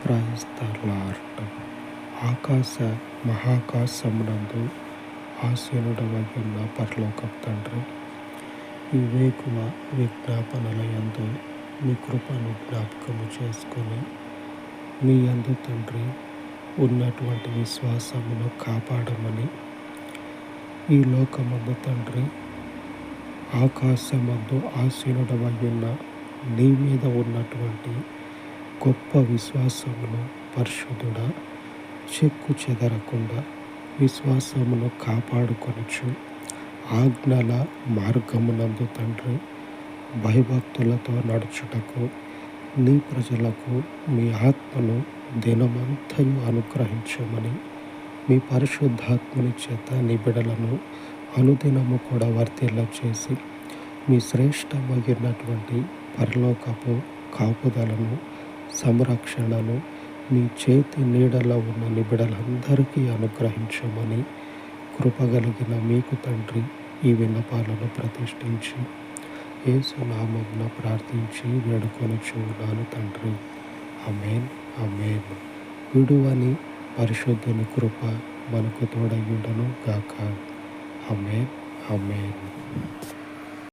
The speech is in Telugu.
Praise the lord. ఆకాశ మహాకాశమునందు ఆసీనుడవయున్న పరలోకపు తండ్రి, ఈ వేకువ విజ్ఞాపనలయందు మీ కృపను జ్ఞాపకము చేసుకొని మీ యందు తండ్రి ఉన్నటువంటి విశ్వాసమును కాపాడమని, ఈ లోకమందు తండ్రి ఆకాశమందు ఆసీనుడవయున్న నీ మీద ఉన్నటువంటి గొప్ప విశ్వాసమును పరిశుద్ధుడా చెక్కు చెదరకుండా విశ్వాసమును కాపాడుకొనుచు ఆజ్ఞల మార్గమునందు తండ్రి భయభక్తులతో నడుచుటకు నీ ప్రజలకు మీ ఆత్మను దినమంతయు అనుగ్రహించమని, మీ పరిశుద్ధాత్మని చేత నీ బిడలను అనుదినము కూడా వర్తిల్ల చేసి మీ శ్రేష్టమైనటువంటి పరలోకపు కాపుదలను సంరక్షణను మీ చేతి నీడలో ఉన్న నిబిడలందరికీ అనుగ్రహించమని కృపగలిగిన మీకు తండ్రి ఈ విన్నపాలను ప్రతిష్ఠించి యేసు నామమున ప్రార్థించి వేడుకొనుచున్నాను తండ్రి. ఆమేన్, ఆమేన్. విడువని పరిశుద్ధుని కృప మనకు తోడయుండును గాక. ఆమేన్, ఆమేన్.